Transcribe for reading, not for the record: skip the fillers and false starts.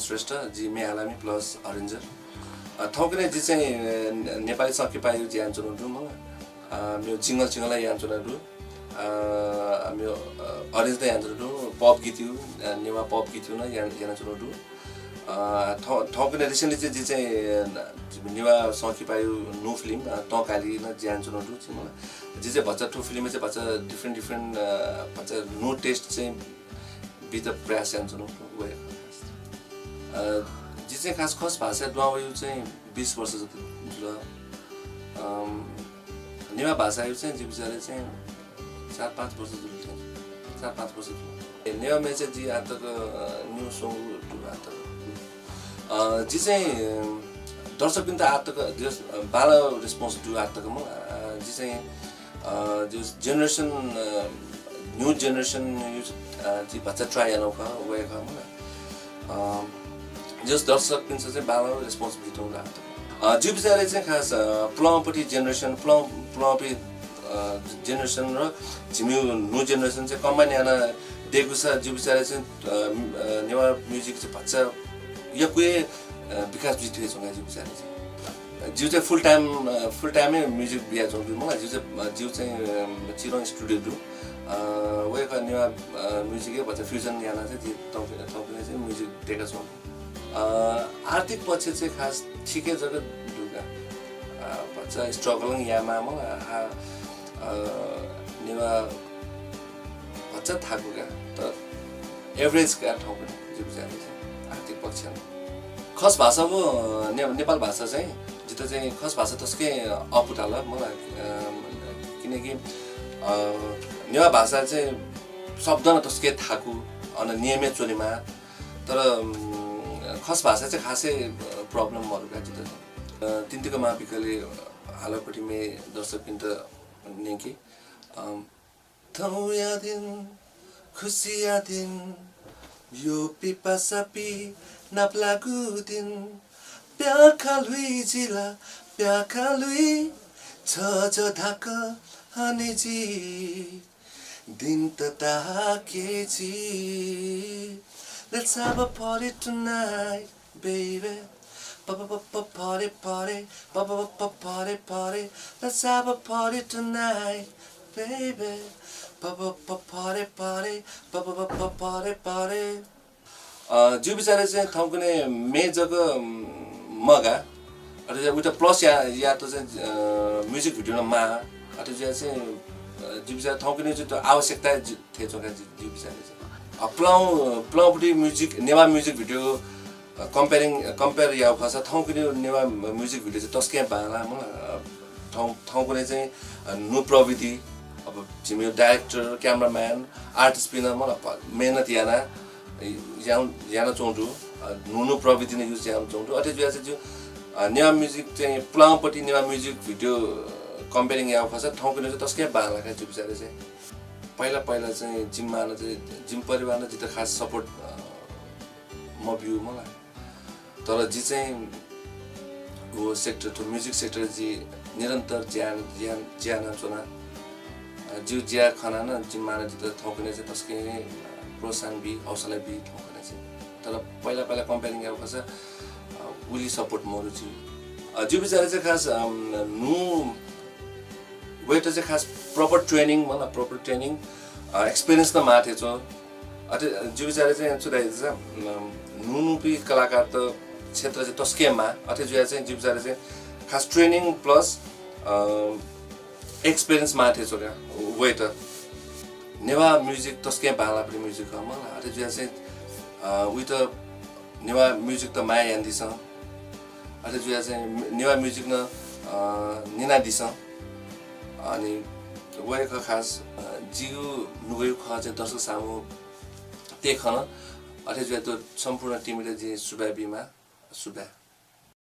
श्रेष्ठ जी मेहालामी plus arranger थौकने जी चाहिँ नेपाली सके पायो जी आन्चुन रु म मेरो जिंगल चिंगल आन्चुन रु मेरो अरेन्ज नै आन्चुन रु पप गीतु नेवा पप गीतु न यान्चुन रु थौकने रिसेन्टली चाहिँ जी चाहिँ नेवा सके पायो नो फिल्म टकाली न जी आन्चुन रु चाहिँ मलाई जी चाहिँ बच्चा टु फिल्ममा चाहिँ बच्चा डिफ्रेन्ट बच्चा नो टेस्ट चाहिँ बित प्रयास आन्चुन गयो जी चाहिँ खास भाषा डुवायो चाहिँ 20 वर्ष जति ल नेवा भाषा यो चाहिँ जी बिचारे चाहिँ 4-5 वर्ष जति 4-5 वर्ष नेवा में चाहिँ जी आतक न्यू सॉन्ग टु आतक जी चाहिँ दर्शक बिन त आतक बाल रेस्पोन्स टु आतक म जी चाहिँ जो जेनेरेसन न्यू जेनेरेसन जी बच्चा ट्राई अनौखा वे खा म जस दर्शक पिन चाहिँ बाल रेस्पोन्सिबिलिटी हुँदा जी बिचारे चाहिँ खास प्लमपट्टि जेनेरेसन प्लमपि जेनेरेसन र झिम्यू न्यू जेनेरेसन चाहिँ कम्बाइन याना देगु छ जी बिचारे चाहिँ नेवा म्युजिक चाहिँ बच्चा यो कुए विकास जिथे छ जी बिचारे चाहिँ जिउ चाहिँ फुल टाइमै म्युजिक बिया जों मलाई जिउ चाहिँ चिरो स्टुडियो दु वेका नेवा म्युजिकै बच्चा फ्युजन याना चाहिँ तपाईले चाहिँ म्युजिक देका छौ आर्थिक पक्ष चाहिँ खास ठिकै जग्गा दुगा बच्चा स्ट्रगलिङ यामा म नेवा बच्चा थाकुगा त एभरेज का ठाउँ जो बिचारे चाहिँ आर्थिक पक्ष खस भाषाको नेपाल भाषा चाहिँ जित चाहिँ खस भाषा तस्कै अपुटाल मलाई किनकि नेवा भाषा चाहिँ शब्द न तस्कै थाकु अन नियमित चोरीमा तर खस भाषा चाहिँ खासै प्रब्लमहरु का जित तिनतिको मापिकले हालपट्टि मे दर्शक पिन त नेकी थौया दिन खुसिया दिन यो पिपासा पी नाप्लागु दिन प्याखालुई जिला प्याखालुई छ जो धाक हनेजी दिन त ताकेजी Let's have a party tonight, baby. Party, party. Let's have a party tonight, baby. Party. जो बिचारे चाहिँ ठाउँकुने मे जग्गा मगा अथवा उता प्लस या त चाहिँ म्युजिक भिडियोमा मा अथवा चाहिँ जो बिचारे ठाउँकुने चाहिँ आवश्यकता थिएछ का जो बिचारे चाहिँ प्लमपट्टि music Newa music video compare या भाषा ठाउँकुने नेवा म्युजिक भिडियो चाहिँ तस्कै बाला म ठाउँकुने चाहिँ नु प्रविधि अब जिम्मे डाइरेक्टर क्यामेराम्यान आर्टिस्ट पिन मलाई मेहनत याना चौँडु नुनु प्रविधि नै युज याना चौँडु अथवा चाहिँ जो नेवा म्युजिक चाहिँ प्लमपट्टि नेवा म्युजिक भिडियो कम्पेयरिङ या भाषा ठाउँकुने चाहिँ तस्कै बाला का जो बिचारे चाहिँ पहिला चाहिँ जिममा चाहिँ जिम परिवार जित खास सपोर्ट म भ्यू मलाई तर जी चाहिँ वो सेक्टर तो म्युजिक सेक्टर जी निरन्तर ज्यान चुना जिउ ज्या खाना न जिममा जित थौकने चाहिँ तस्कै प्रोत्साहन बि हौसला बि थौकने चाहिँ तर पहिला कम्पेयरिङ या खसा उली सपोर्ट मरु जिउ बिचारे चाहिँ खास नु वेट चाहिँ खास प्रपर ट्रेनिङ मलाई प्रपर ट्रेनिङ एक्सपिरियन्स त माथे छ अझै जो बिचारे चाहिँ सुधाइछ नुनुपी कलाकार त क्षेत्र चाहिँ तस्केमा अथवा जो चाहिँ जो बिचारे चाहिँ खास ट्रेनिङ प्लस एक्सपिरियन्स माथे छ का वेट नेवा म्युजिक तस्के बाला पनि म्युजिक हो मलाई अझै जो चाहिँ उही त नेवा म्युजिक त माया यान्दिछ अझै जो चाहिँ नेवा म्युजिक न निना दिछ अनि वेका खास जिउ नुगयो ख चाहिँ दर्शक सामु देखन अथवा त्यो सम्पूर्ण टिमले जे सुबाबीमा सुबा